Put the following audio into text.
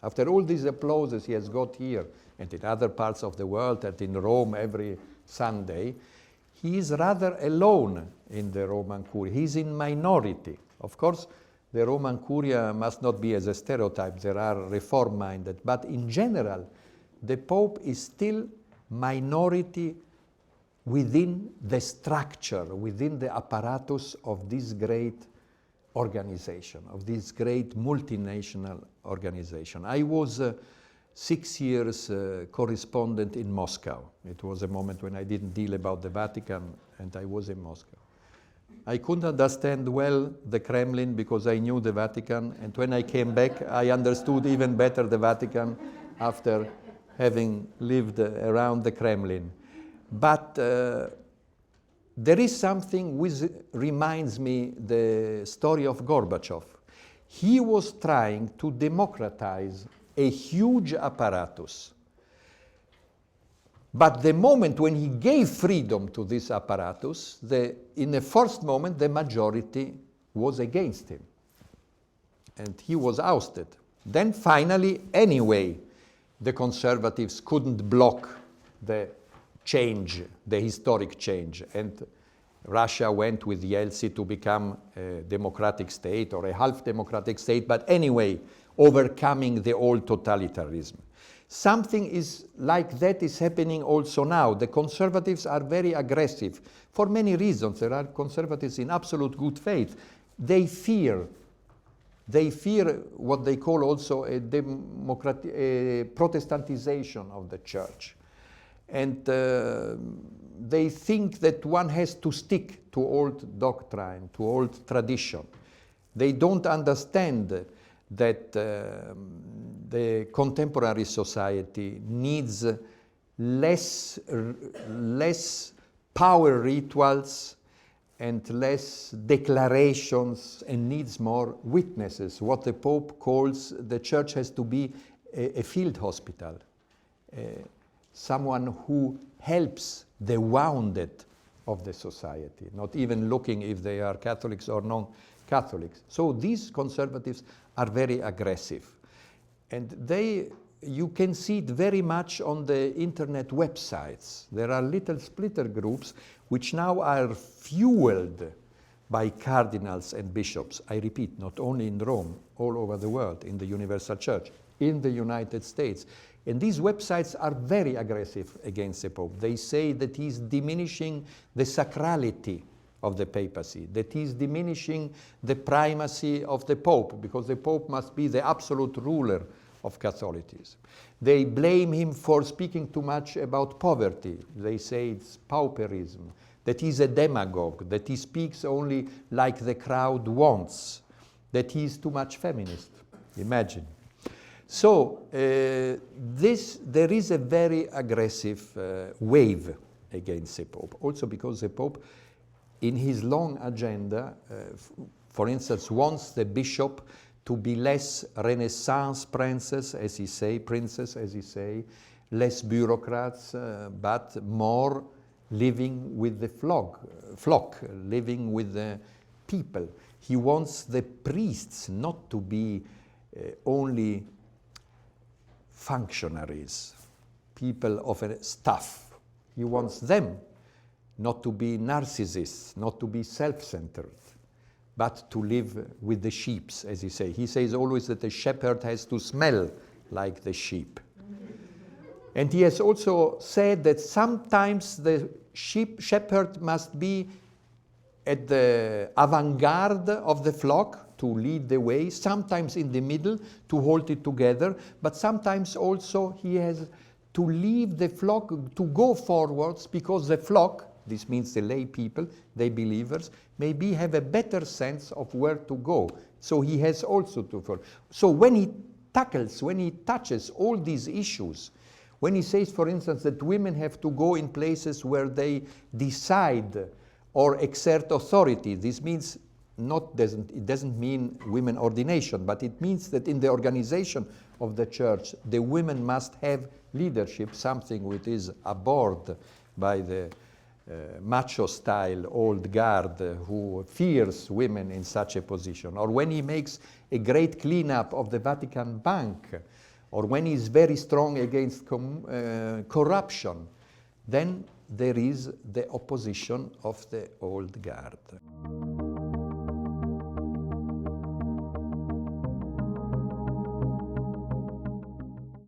After all these applauses he has got here and in other parts of the world and in Rome every Sunday, he is rather alone in the Roman Curia. He is in minority. Of course, the Roman Curia must not be as a stereotype. There are reform-minded. But in general, the Pope is still minority within the structure, within the apparatus of this great organization, of this great multinational organization. I was 6 years correspondent in Moscow. It was a moment when I didn't deal about the Vatican, and I was in Moscow. I couldn't understand well the Kremlin because I knew the Vatican, and when I came back, I understood even better the Vatican after having lived around the Kremlin. But there is something which reminds me the story of Gorbachev. He was trying to democratize a huge apparatus. But the moment when he gave freedom to this apparatus, in the first moment the majority was against him. And he was ousted. Then finally, anyway, the conservatives couldn't block the change, the historic change. And Russia went with Yeltsin to become a democratic state or a half-democratic state, but anyway, overcoming the old totalitarianism. Something is like that is happening also now. The conservatives are very aggressive for many reasons. There are conservatives in absolute good faith. They fear what they call also a Protestantization of the church. And they think that one has to stick to old doctrine, to old tradition. They don't understand that the contemporary society needs less power rituals and less declarations and needs more witnesses. What the Pope calls the church has to be a field hospital, someone who helps the wounded of the society, not even looking if they are Catholics or non-Catholics. So these conservatives are very aggressive. And you can see it very much on the internet websites. There are little splitter groups which now are fueled by cardinals and bishops. I repeat, not only in Rome, all over the world, in the Universal Church, in the United States. And these websites are very aggressive against the Pope. They say that he's diminishing the sacrality of the papacy, that he's diminishing the primacy of the Pope, because the Pope must be the absolute ruler of Catholicism. They blame him for speaking too much about poverty. They say it's pauperism, that he's a demagogue, that he speaks only like the crowd wants, that he's too much feminist. Imagine. So there is a very aggressive wave against the Pope, also because the Pope, in his long agenda, for instance, wants the bishop to be less Renaissance princess, as he say, less bureaucrats, but more living with the flock, living with the people. He wants the priests not to be only functionaries, people of a staff. He wants them not to be narcissists, not to be self-centered, but to live with the sheep, as he says. He says always that the shepherd has to smell like the sheep. And he has also said that sometimes the shepherd must be at the avant-garde of the flock to lead the way, sometimes in the middle to hold it together, but sometimes also he has to leave the flock to go forwards, because the flock, this means the lay people, the believers, maybe have a better sense of where to go. So he has also to follow. So when he touches all these issues, when he says, for instance, that women have to go in places where they decide or exert authority, this means it doesn't mean women ordination, but it means that in the organization of the church, the women must have leadership, something which is abhorred by the macho-style old guard who fears women in such a position. Or when he makes a great cleanup of the Vatican Bank, or when he's very strong against corruption, then there is the opposition of the old guard.